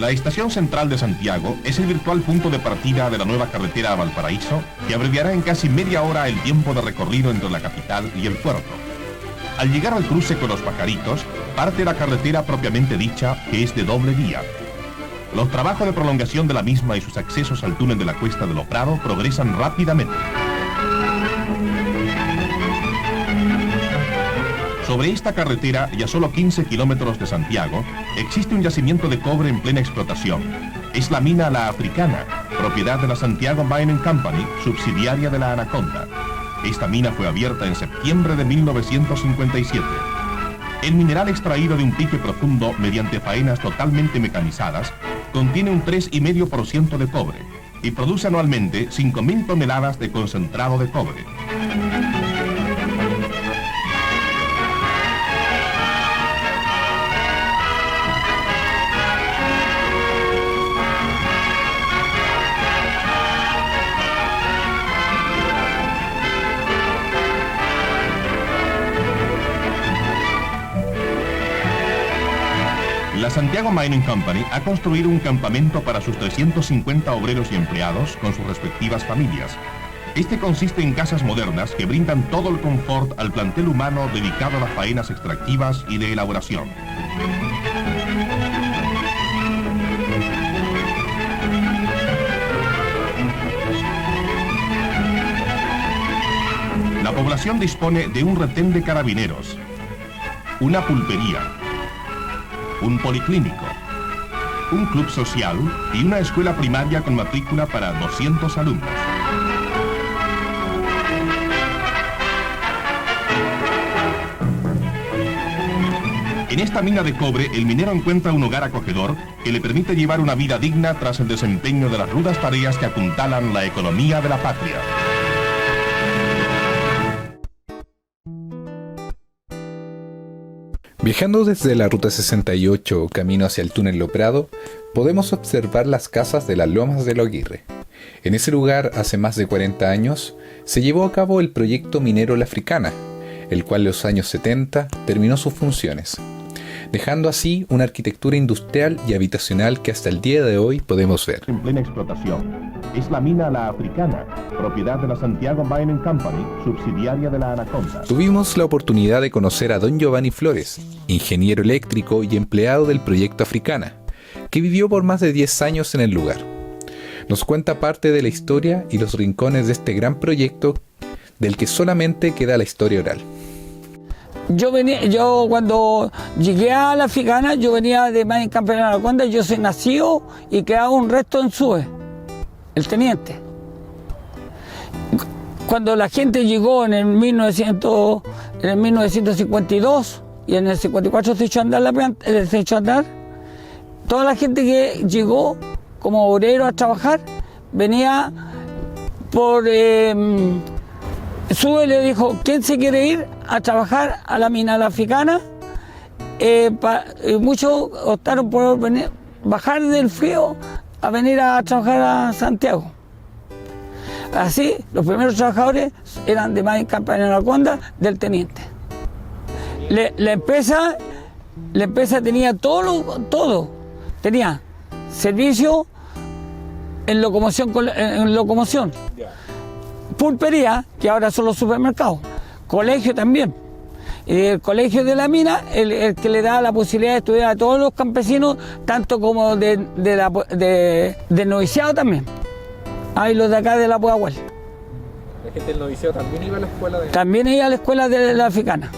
La estación central de Santiago es el virtual punto de partida de la nueva carretera a Valparaíso, que abreviará en casi media hora el tiempo de recorrido entre la capital y el puerto. Al llegar al cruce con Los Pajaritos, parte la carretera propiamente dicha, que es de doble vía. Los trabajos de prolongación de la misma y sus accesos al túnel de la Cuesta de Lo Prado progresan rápidamente. Sobre esta carretera, y a solo 15 kilómetros de Santiago, existe un yacimiento de cobre en plena explotación. Es la mina La Africana, propiedad de la Santiago Mining Company, subsidiaria de la Anaconda. Esta mina fue abierta en septiembre de 1957. El mineral extraído de un pique profundo mediante faenas totalmente mecanizadas contiene un 3,5% de cobre y produce anualmente 5.000 toneladas de concentrado de cobre. La Santiago Mining Company ha construido un campamento para sus 350 obreros y empleados con sus respectivas familias. Este consiste en casas modernas que brindan todo el confort al plantel humano dedicado a las faenas extractivas y de elaboración. La población dispone de un retén de carabineros, una pulpería, un policlínico, un club social y una escuela primaria con matrícula para 200 alumnos. En esta mina de cobre, el minero encuentra un hogar acogedor que le permite llevar una vida digna tras el desempeño de las rudas tareas que apuntalan la economía de la patria. Viajando desde la Ruta 68 camino hacia el túnel Lo Prado, podemos observar las casas de las Lomas de Lo Aguirre. En ese lugar, hace más de 40 años, se llevó a cabo el proyecto minero La Africana, el cual en los años 70 terminó sus funciones, dejando así una arquitectura industrial y habitacional que hasta el día de hoy podemos ver. En plena explotación es la mina La Africana, propiedad de la Santiago Mining Company, subsidiaria de la Anaconda. Tuvimos la oportunidad de conocer a don Giovanni Flores, ingeniero eléctrico y empleado del proyecto Africana, que vivió por más de 10 años en el lugar. Nos cuenta parte de la historia y los rincones de este gran proyecto del que solamente queda la historia oral. Yo cuando llegué a La Africana, yo venía de Mining Company de la Anaconda, yo soy nacido y quedaba un resto en SUE, el teniente. Cuando la gente llegó en el 1952 y en el 54 se echó a andar, toda la gente que llegó como obrero a trabajar venía por SUE, le dijo, ¿quién se quiere ir a trabajar a la mina La Africana? Muchos optaron por bajar del frío a venir a trabajar a Santiago. Así, los primeros trabajadores eran de Mining Company de la Anaconda, del teniente. La empresa tenía todo. Tenía servicio en locomoción. Pulpería, que ahora son los supermercados. Colegio también. El colegio de la mina, el que le da la posibilidad de estudiar a todos los campesinos, tanto como de noviciado también. Y los de acá de la Pudahuel. ¿La gente del noviciado también iba a la escuela de...? También iba a la escuela de la Africana.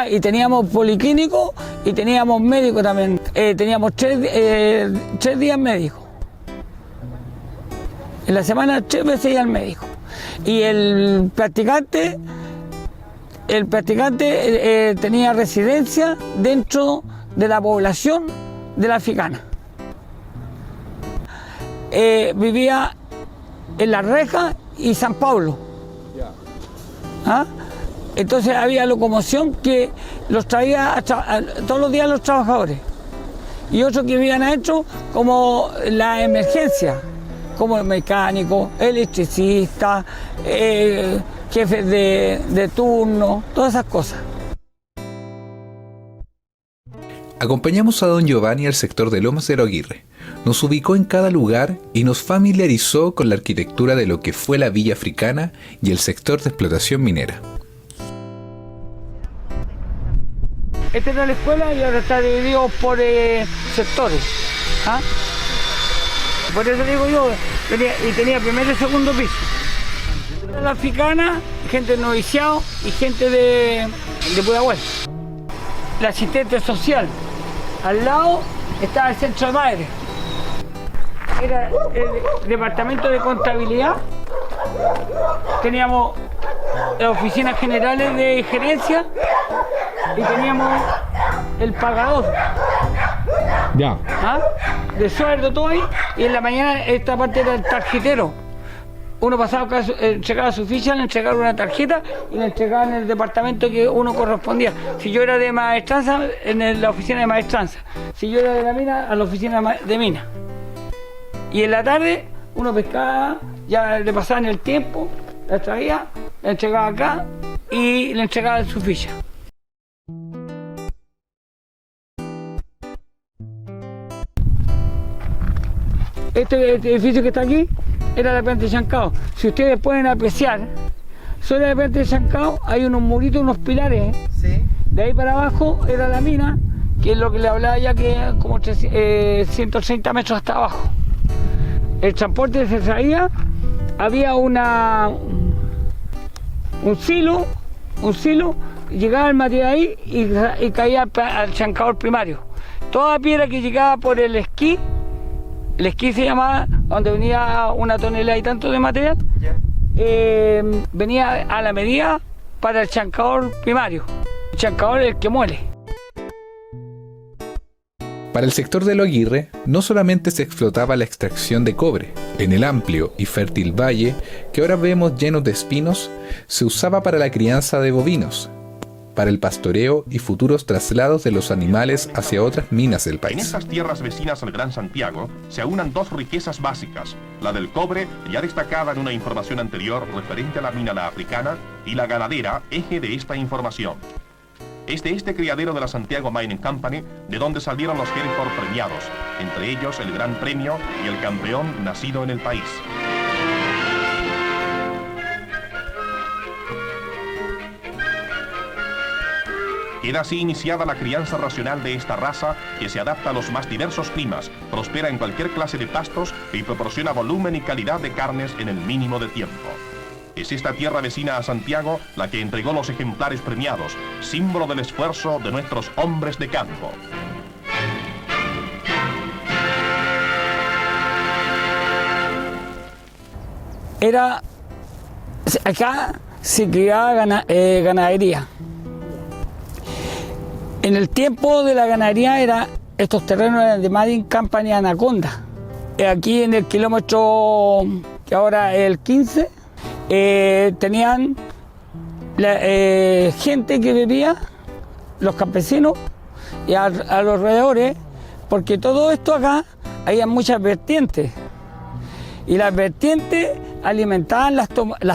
Y teníamos policlínico y teníamos médico también. Teníamos 3 días médicos. En la semana 3 veces iba al médico. Y el practicante tenía residencia dentro de la población de la Africana. Vivía en La Reja y San Pablo. Entonces había locomoción que los traía todos los días los trabajadores. Y otros que vivían adentro como la emergencia, como mecánico, electricista, jefes de turno, todas esas cosas. Acompañamos a don Giovanni al sector de Lomas de Loguirre. Nos ubicó en cada lugar y nos familiarizó con la arquitectura de lo que fue la Villa Africana y el sector de explotación minera. Esta era la escuela y ahora está dividido por sectores. ¿Ah? Por eso digo yo, tenía primero y segundo piso. La africana, gente de noviciado y gente de Pudahuel. La asistente social. Al lado estaba el centro de madre. Era el departamento de contabilidad. Teníamos las oficinas generales de gerencia y teníamos el pagador. Ya. ¿Ah? De sueldo, todo ahí. Y en la mañana esta parte era el tarjetero. Uno pasaba, entregaba su ficha, le entregaban una tarjeta y le entregaban en el departamento que uno correspondía. Si yo era de maestranza, en la oficina de maestranza. Si yo era de la mina, a la oficina de mina. Y en la tarde uno pescaba, ya le pasaban el tiempo, la traía, la entregaba acá y le entregaba su ficha. Este edificio que está aquí era la planta de Chancao. Si ustedes pueden apreciar, sobre la planta de Chancao hay unos muritos, unos pilares. Sí. De ahí para abajo era la mina, que es lo que le hablaba ya, que era como 130 metros hasta abajo. El transporte se traía, había un silo, llegaba el material ahí y caía al chancador primario. Toda piedra que llegaba por el esquí se llamaba, donde venía una tonelada y tanto de material, venía a la medida para el chancador primario. El chancador es el que muele. Para el sector de Loguirre, no solamente se explotaba la extracción de cobre. En el amplio y fértil valle, que ahora vemos lleno de espinos, se usaba para la crianza de bovinos, para el pastoreo y futuros traslados de los animales hacia otras minas del país. En estas tierras vecinas al Gran Santiago se aunan dos riquezas básicas, la del cobre, ya destacada en una información anterior referente a la mina La Africana, y la ganadera, eje de esta información. Es de este criadero de la Santiago Mining Company de donde salieron los Hereford premiados, entre ellos el Gran Premio y el campeón nacido en el país. Queda así iniciada la crianza racional de esta raza que se adapta a los más diversos climas, prospera en cualquier clase de pastos y proporciona volumen y calidad de carnes en el mínimo de tiempo. Es esta tierra vecina a Santiago la que entregó los ejemplares premiados, símbolo del esfuerzo de nuestros hombres de campo. Acá se criaba ganadería. En el tiempo de la ganadería estos terrenos eran de Mining Company Anaconda. Aquí en el kilómetro, que ahora es el 15, tenían gente que vivía, los campesinos y a los alrededores, porque todo esto acá había muchas vertientes. Y las vertientes alimentaban las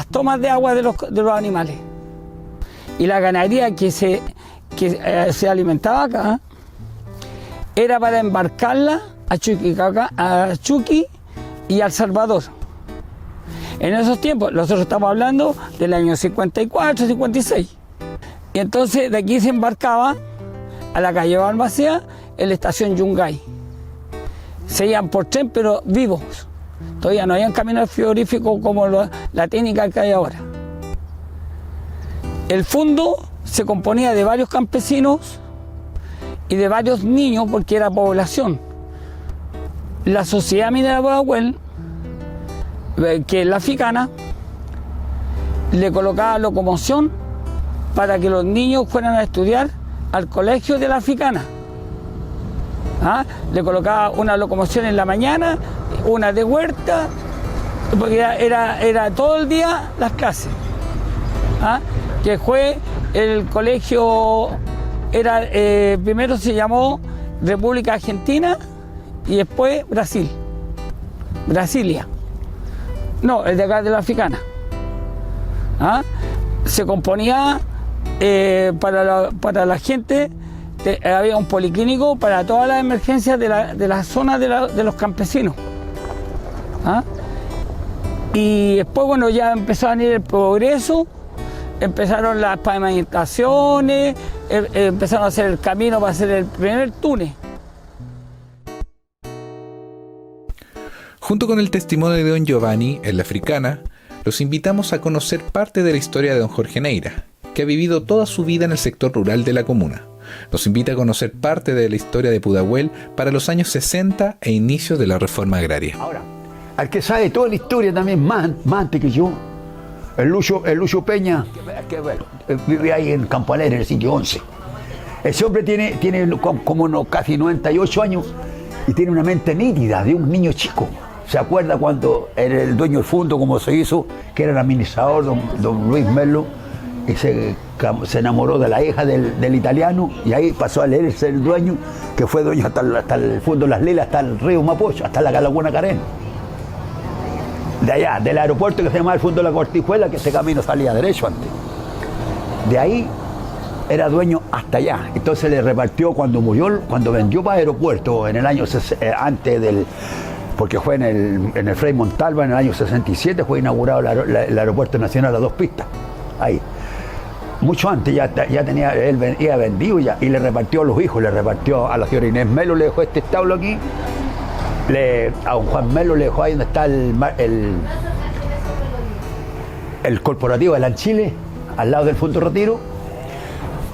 tomas de agua de los animales. Y la ganadería que se alimentaba acá era para embarcarla a Chuqui y a El Salvador. En esos tiempos, nosotros estamos hablando del año 54, 56. Y entonces de aquí se embarcaba a la calle Balmaceda en la estación Yungay. Se iban por tren, pero vivos. Todavía no habían caminos frigoríficos como la técnica que hay ahora. El fondo se componía de varios campesinos y de varios niños porque era población. La Sociedad Minera de Pudahuel, que es la africana, le colocaba locomoción para que los niños fueran a estudiar al colegio de la africana. ¿Ah? Le colocaba una locomoción en la mañana, una de huerta, porque era todo el día las clases. ¿Ah? Que fue el colegio, primero se llamó República Argentina y después Brasilia. No, el de acá de la africana. ¿Ah? Se componía para la gente había un policlínico para todas las emergencias de la zona de los campesinos. ¿Ah? Y después, bueno, ya empezó a venir el progreso, empezaron las pavimentaciones, empezaron a hacer el camino para hacer el primer túnel. Junto con el testimonio de don Giovanni en La Africana, los invitamos a conocer parte de la historia de don Jorge Neira, que ha vivido toda su vida en el sector rural de la comuna. Nos invita a conocer parte de la historia de Pudahuel para los años 60 e inicios de la reforma agraria. Ahora, al que sabe toda la historia también, más antes que yo, el Lucho Peña, que bueno, vive ahí en Campo Alegre, en el sitio 11. Ese hombre tiene como casi 98 años y tiene una mente nítida de un niño chico. ¿Se acuerda cuando era el dueño del fondo, como se hizo, que era el administrador, don Luis Melo, y se enamoró de la hija del italiano, y ahí pasó a leer ser el dueño, que fue dueño hasta el fondo de Las Lilas, hasta el río Mapocho, hasta la Laguna Carén. De allá, del aeropuerto que se llamaba el fondo de la Cortijuela, que ese camino salía derecho antes. De ahí era dueño hasta allá. Entonces le repartió cuando vendió para aeropuerto en el año antes del... Porque fue en el Frei Montalva en el año 67, fue inaugurado el aeropuerto nacional a 2 pistas. Ahí. Mucho antes ya tenía, él iba vendido ya, y le repartió a los hijos, le repartió a la señora Inés Melo, le dejó este establo aquí, a don Juan Melo le dejó ahí donde está el corporativo de Lanchile, al lado del Fondo Retiro,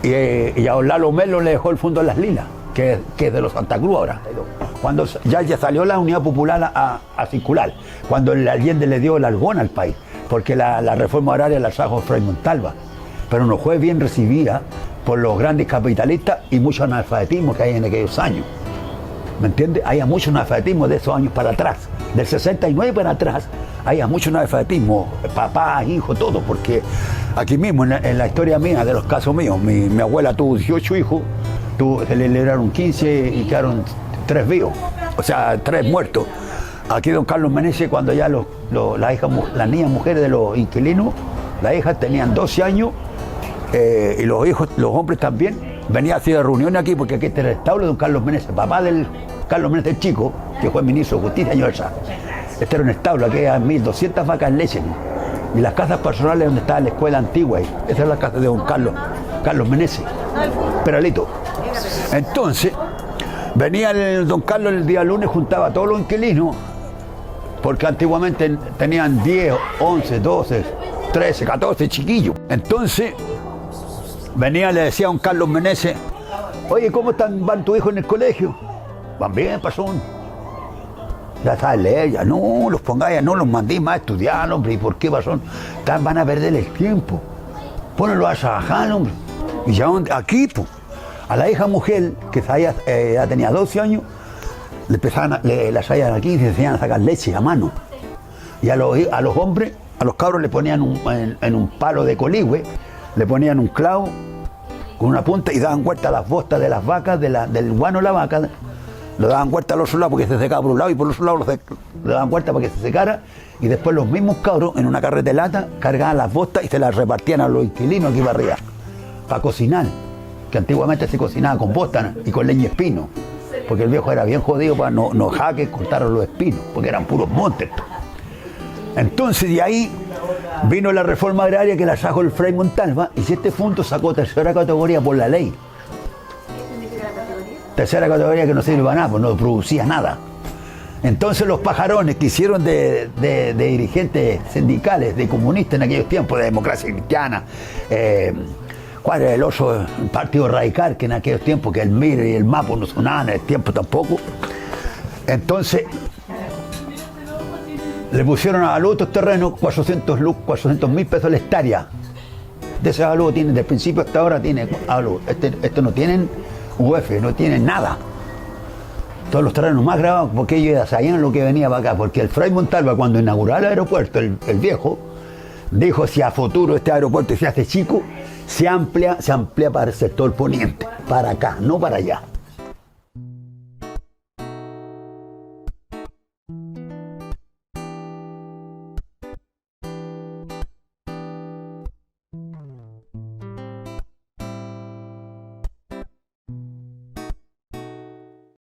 y a don Lalo Melo le dejó el Fondo de Las Lilas, que es de los Santa Cruz ahora. Cuando ya salió la Unidad Popular a circular, cuando el Allende le dio el algón al país, porque la reforma agraria la trajo Frei Montalva, pero no fue bien recibida por los grandes capitalistas y mucho analfabetismo que hay en aquellos años. ¿Me entiendes? Había mucho analfabetismo de esos años para atrás, del 69 para atrás, había mucho analfabetismo, papá, hijo, todo, porque aquí mismo, en la historia mía, de los casos míos, mi abuela tuvo 18 hijos, se le liberaron 15 y quedaron 3 vivos, o sea, 3 muertos. Aquí don Carlos Meneses, cuando ya las niñas mujeres de los inquilinos, las hijas tenían 12 años, y los hijos, los hombres también, venía a hacer reuniones aquí, porque aquí está el establo de don Carlos Meneses, papá del Carlos Meneses el chico, que fue ministro de Justicia año pasado. Este era un establo, aquí hay 1.200 vacas leche, y las casas personales donde estaba la escuela antigua ahí. Esa es la casa de don Carlos Meneses, Peralito. Entonces, venía don Carlos el día lunes, juntaba a todos los inquilinos, porque antiguamente tenían 10, 11, 12, 13, 14 chiquillos. Entonces, venía, le decía a don Carlos Meneses, oye, ¿cómo van tus hijos en el colegio? Van bien, pasón. Ya sabes leer, ya no los pongáis, no los mandéis más a estudiar, hombre. ¿Y por qué, pasón? Van a perder el tiempo. Pónganlo a trabajar, hombre. Y ya aquí, pues. A la hija mujer, que ya tenía 12 años, la traían aquí y se enseñaban a sacar leche a mano. Y a los hombres, a los cabros le ponían en un palo de coligüe, le ponían un clavo con una punta y daban vuelta a las bostas de las vacas, del guano de la vaca, lo daban vuelta al otro lado porque se secaba por un lado y por el otro lado le daban vuelta para que se secara, y después los mismos cabros en una carreta de lata cargaban las bostas y se las repartían a los inquilinos aquí para arriba, para cocinar, que antiguamente se cocinaba con bostas y con leña espino, porque el viejo era bien jodido para no jaques, cortaron los espinos, porque eran puros montes. Entonces de ahí vino la reforma agraria que la trajo el Frei Montalva, y si este fondo sacó 3ª categoría por la ley. 3ª categoría que no sirve para nada, pues no producía nada. Entonces los pajarones que hicieron de dirigentes sindicales, de comunistas en aquellos tiempos, de democracia cristiana, ¿cuál era el otro? El Partido Radical, que en aquellos tiempos, que el MIR y el MAPO no sonaban en el tiempo tampoco. Entonces le pusieron a los otros terrenos 400.000 pesos la hectárea. De ese valor tienen, desde el principio hasta ahora tiene valor. Estos no tienen UF, no tienen nada. Todos los terrenos más grabados, porque ellos ya sabían lo que venía para acá, porque el Frei Montalva, cuando inauguró el aeropuerto, el viejo, dijo: si a futuro este aeropuerto se hace chico, se amplía para el sector poniente, para acá, no para allá.